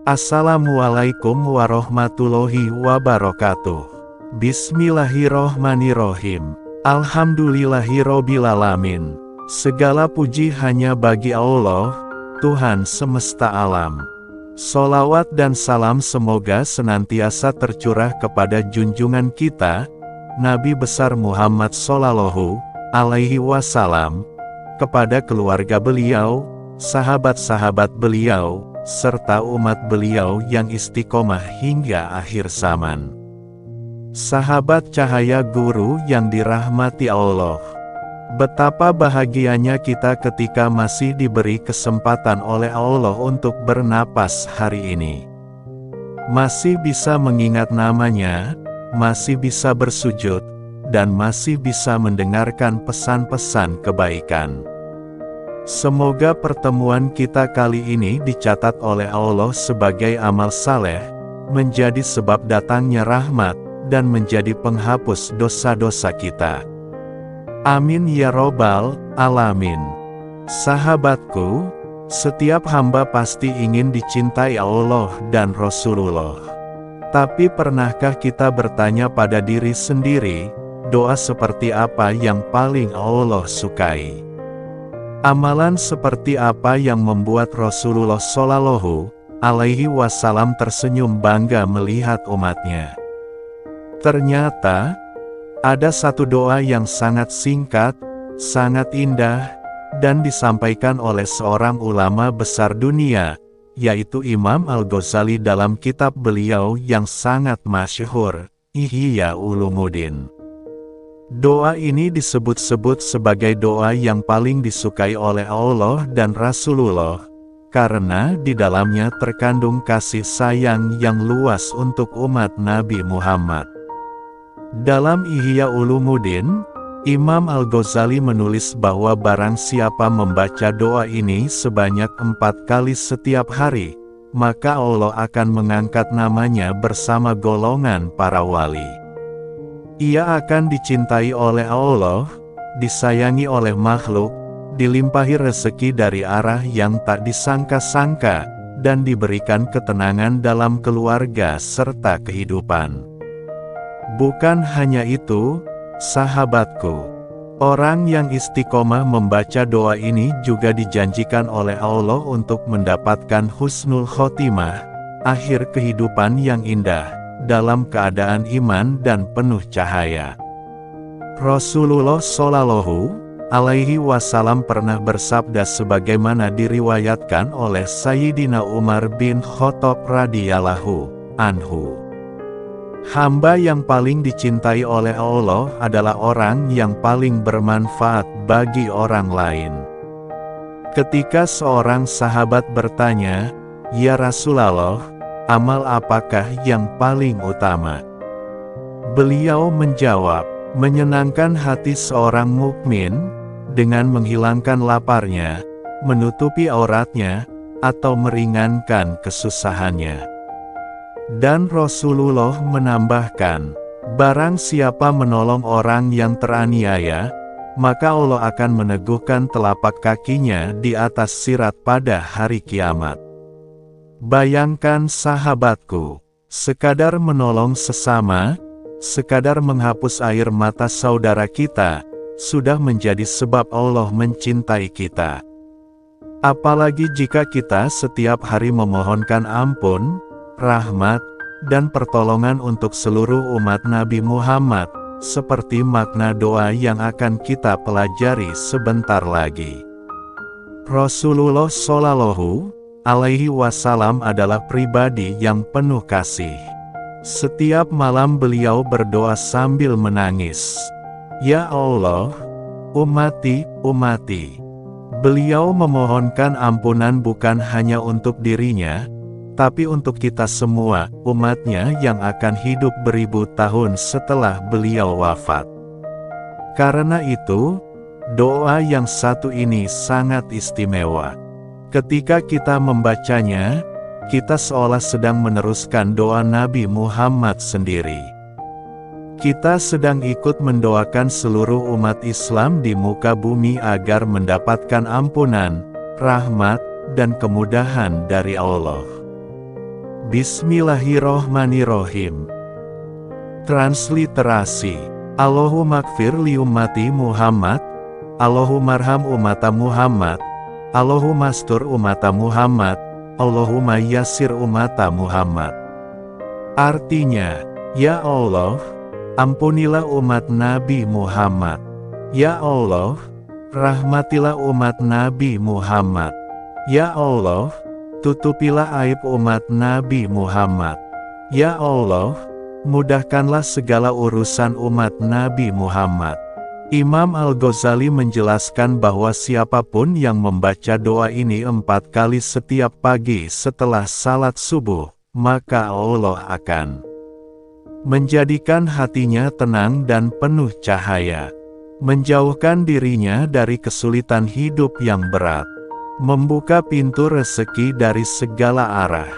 Assalamualaikum warahmatullahi wabarakatuh. Bismillahirrohmanirrohim. Alhamdulillahirobbilalamin. Segala puji hanya bagi Allah, Tuhan semesta alam. Sholawat dan salam semoga senantiasa tercurah kepada junjungan kita, Nabi besar Muhammad Shallallahu Alaihi Wasallam, kepada keluarga beliau, sahabat-sahabat beliau, serta umat beliau yang istiqomah hingga akhir zaman. Sahabat cahaya guru yang dirahmati Allah. Betapa bahagianya kita ketika masih diberi kesempatan oleh Allah untuk bernapas hari ini. Masih bisa mengingat namanya, masih bisa bersujud, dan masih bisa mendengarkan pesan-pesan kebaikan. Semoga pertemuan kita kali ini dicatat oleh Allah sebagai amal saleh, menjadi sebab datangnya rahmat, dan menjadi penghapus dosa-dosa kita. Amin ya robbal alamin. Sahabatku, setiap hamba pasti ingin dicintai Allah dan Rasulullah. Tapi pernahkah kita bertanya pada diri sendiri, doa seperti apa yang paling Allah sukai? Amalan seperti apa yang membuat Rasulullah Shallallahu Alaihi Wasallam tersenyum bangga melihat umatnya? Ternyata, ada satu doa yang sangat singkat, sangat indah, dan disampaikan oleh seorang ulama besar dunia, yaitu Imam Al-Ghazali dalam kitab beliau yang sangat masyhur, Ihya Ulumuddin. Doa ini disebut-sebut sebagai doa yang paling disukai oleh Allah dan Rasulullah, karena di dalamnya terkandung kasih sayang yang luas untuk umat Nabi Muhammad. Dalam Ihya Ulumuddin, Imam Al-Ghazali menulis bahwa barang siapa membaca doa ini sebanyak 4 kali setiap hari, maka Allah akan mengangkat namanya bersama golongan para wali. Ia akan dicintai oleh Allah, disayangi oleh makhluk, dilimpahi rezeki dari arah yang tak disangka-sangka, dan diberikan ketenangan dalam keluarga serta kehidupan. Bukan hanya itu, sahabatku, orang yang istiqomah membaca doa ini juga dijanjikan oleh Allah untuk mendapatkan husnul khotimah, akhir kehidupan yang indah, dalam keadaan iman dan penuh cahaya. Rasulullah Shallallahu Alaihi Wasallam pernah bersabda sebagaimana diriwayatkan oleh Sayyidina Umar bin Khattab radhiyallahu anhu. Hamba yang paling dicintai oleh Allah adalah orang yang paling bermanfaat bagi orang lain. Ketika seorang sahabat bertanya, "Ya Rasulullah, amal apakah yang paling utama?" Beliau menjawab, menyenangkan hati seorang mukmin, dengan menghilangkan laparnya, menutupi auratnya, atau meringankan kesusahannya. Dan Rasulullah menambahkan, barang siapa menolong orang yang teraniaya, maka Allah akan meneguhkan telapak kakinya di atas sirat pada hari kiamat. Bayangkan sahabatku, sekadar menolong sesama, sekadar menghapus air mata saudara kita, sudah menjadi sebab Allah mencintai kita. Apalagi jika kita setiap hari memohonkan ampun, rahmat, dan pertolongan untuk seluruh umat Nabi Muhammad, seperti makna doa yang akan kita pelajari sebentar lagi. Rasulullah Shallallahu Alaihi Wasallam adalah pribadi yang penuh kasih. Setiap malam beliau berdoa sambil menangis. Ya Allah, umati, umati. Beliau memohonkan ampunan bukan hanya untuk dirinya, tapi untuk kita semua, umatnya yang akan hidup beribu tahun setelah beliau wafat. Karena itu, doa yang satu ini sangat istimewa. Ketika kita membacanya, kita seolah sedang meneruskan doa Nabi Muhammad sendiri. Kita sedang ikut mendoakan seluruh umat Islam di muka bumi agar mendapatkan ampunan, rahmat, dan kemudahan dari Allah. Bismillahirrohmanirrohim. Transliterasi. Allahumma gfir li ummati Muhammad, Allahumma arham ummata Muhammad, Allahumma astur ummata Muhammad, Allahumma yassir ummata Muhammad. Artinya, ya Allah, ampunilah umat Nabi Muhammad. Ya Allah, rahmatilah umat Nabi Muhammad. Ya Allah, tutupilah aib umat Nabi Muhammad. Ya Allah, mudahkanlah segala urusan umat Nabi Muhammad. Imam Al-Ghazali menjelaskan bahwa siapapun yang membaca doa ini 4 kali setiap pagi setelah salat subuh, maka Allah akan menjadikan hatinya tenang dan penuh cahaya, menjauhkan dirinya dari kesulitan hidup yang berat, membuka pintu rezeki dari segala arah,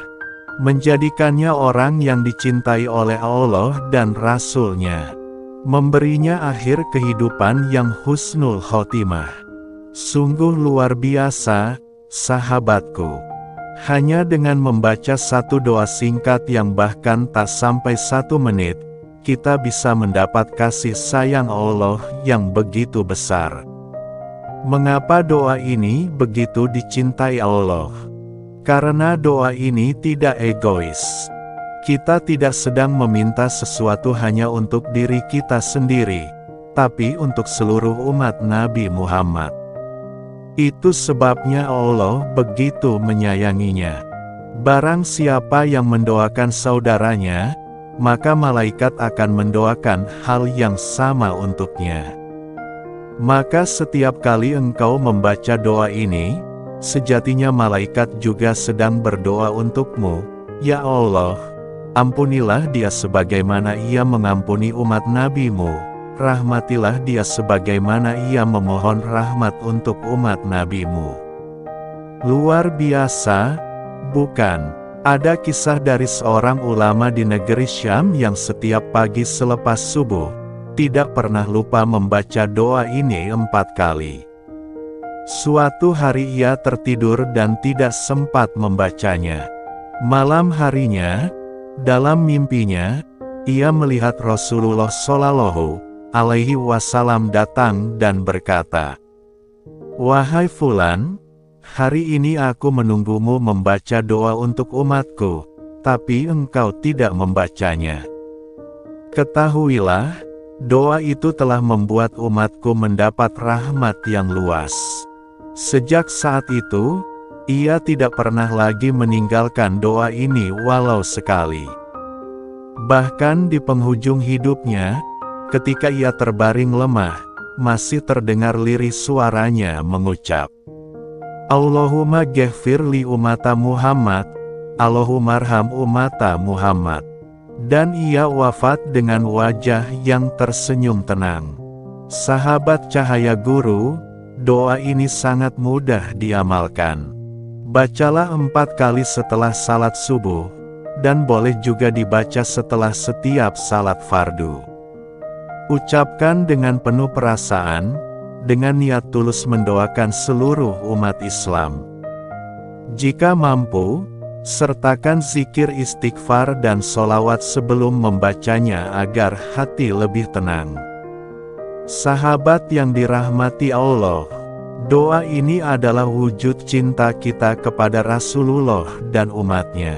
menjadikannya orang yang dicintai oleh Allah dan Rasul-Nya, memberinya akhir kehidupan yang husnul khotimah. Sungguh luar biasa, sahabatku. Hanya dengan membaca satu doa singkat yang bahkan tak sampai 1 menit, kita bisa mendapat kasih sayang Allah yang begitu besar. Mengapa doa ini begitu dicintai Allah? Karena doa ini tidak egois. Kita tidak sedang meminta sesuatu hanya untuk diri kita sendiri, tapi untuk seluruh umat Nabi Muhammad. Itu sebabnya Allah begitu menyayanginya. Barang siapa yang mendoakan saudaranya, maka malaikat akan mendoakan hal yang sama untuknya. Maka setiap kali engkau membaca doa ini, sejatinya malaikat juga sedang berdoa untukmu. Ya Allah, ampunilah dia sebagaimana ia mengampuni umat Nabi-Mu, rahmatilah dia sebagaimana ia memohon rahmat untuk umat Nabi-Mu. Luar biasa, bukan? Ada kisah dari seorang ulama di negeri Syam yang setiap pagi selepas subuh, tidak pernah lupa membaca doa ini 4 kali. Suatu hari ia tertidur dan tidak sempat membacanya. Malam harinya, dalam mimpinya, ia melihat Rasulullah Shallallahu Alaihi Wasallam datang dan berkata, "Wahai Fulan, hari ini aku menunggumu membaca doa untuk umatku, tapi engkau tidak membacanya. Ketahuilah, doa itu telah membuat umatku mendapat rahmat yang luas." Sejak saat itu, ia tidak pernah lagi meninggalkan doa ini walau sekali. Bahkan di penghujung hidupnya, ketika ia terbaring lemah, masih terdengar lirih suaranya mengucap, "Allahumma ghfir li ummata Muhammad, Allahumma arham ummata Muhammad." Dan ia wafat dengan wajah yang tersenyum tenang. Sahabat Cahaya Guru, doa ini sangat mudah diamalkan. Bacalah 4 kali setelah salat subuh, dan boleh juga dibaca setelah setiap salat fardu. Ucapkan dengan penuh perasaan, dengan niat tulus mendoakan seluruh umat Islam. Jika mampu, sertakan zikir istighfar dan sholawat sebelum membacanya agar hati lebih tenang. Sahabat yang dirahmati Allah, doa ini adalah wujud cinta kita kepada Rasulullah dan umatnya.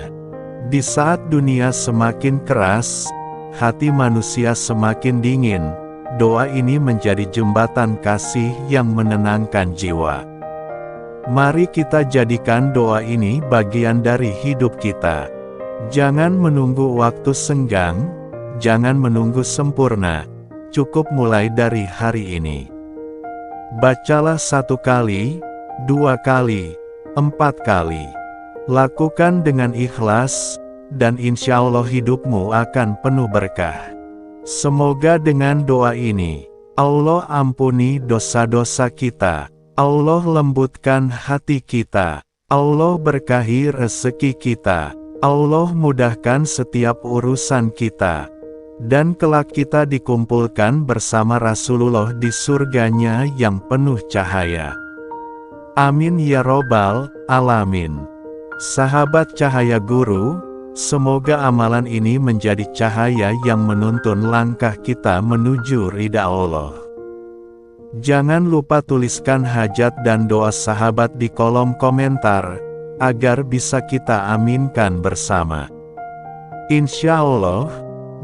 Di saat dunia semakin keras, hati manusia semakin dingin, doa ini menjadi jembatan kasih yang menenangkan jiwa. Mari kita jadikan doa ini bagian dari hidup kita. Jangan menunggu waktu senggang, jangan menunggu sempurna, cukup mulai dari hari ini. Bacalah 1 kali, 2 kali, 4 kali. Lakukan dengan ikhlas, dan insya Allah hidupmu akan penuh berkah. Semoga dengan doa ini, Allah ampuni dosa-dosa kita, Allah lembutkan hati kita, Allah berkahi rezeki kita, Allah mudahkan setiap urusan kita, dan kelak kita dikumpulkan bersama Rasulullah di surganya yang penuh cahaya. Amin ya robbal alamin. Sahabat Cahaya Guru, Semoga amalan ini menjadi cahaya yang menuntun langkah kita menuju ridha Allah. Jangan lupa tuliskan hajat dan doa sahabat di kolom komentar, agar bisa kita aminkan bersama. Insya Allah,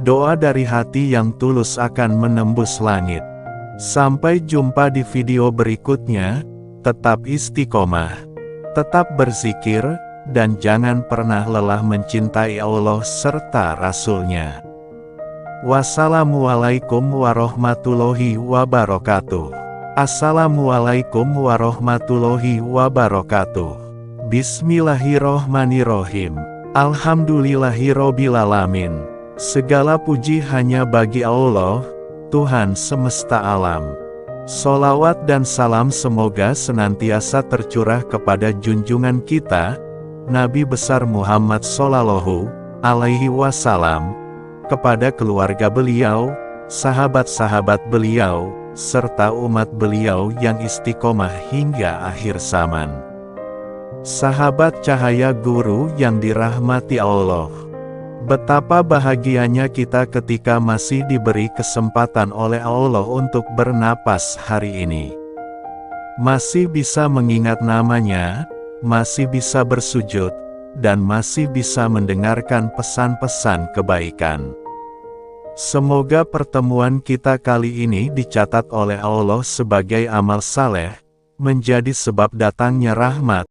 doa dari hati yang tulus akan menembus langit. Sampai jumpa di video berikutnya, tetap istiqomah, tetap berzikir, dan jangan pernah lelah mencintai Allah serta Rasul-Nya. Wassalamualaikum warahmatullahi wabarakatuh. Assalamualaikum warahmatullahi wabarakatuh. Bismillahirrohmanirrohim. Alhamdulillahirrobilalamin. Segala puji hanya bagi Allah, Tuhan semesta alam. Sholawat dan salam semoga senantiasa tercurah kepada junjungan kita, Nabi besar Muhammad Shallallahu Alaihi Wasallam, kepada keluarga beliau, sahabat-sahabat beliau, serta umat beliau yang istiqomah hingga akhir zaman. Sahabat cahaya guru yang dirahmati Allah, betapa bahagianya kita ketika masih diberi kesempatan oleh Allah untuk bernapas hari ini. Masih bisa mengingat namanya, masih bisa bersujud, dan masih bisa mendengarkan pesan-pesan kebaikan. Semoga pertemuan kita kali ini dicatat oleh Allah sebagai amal saleh, menjadi sebab datangnya rahmat,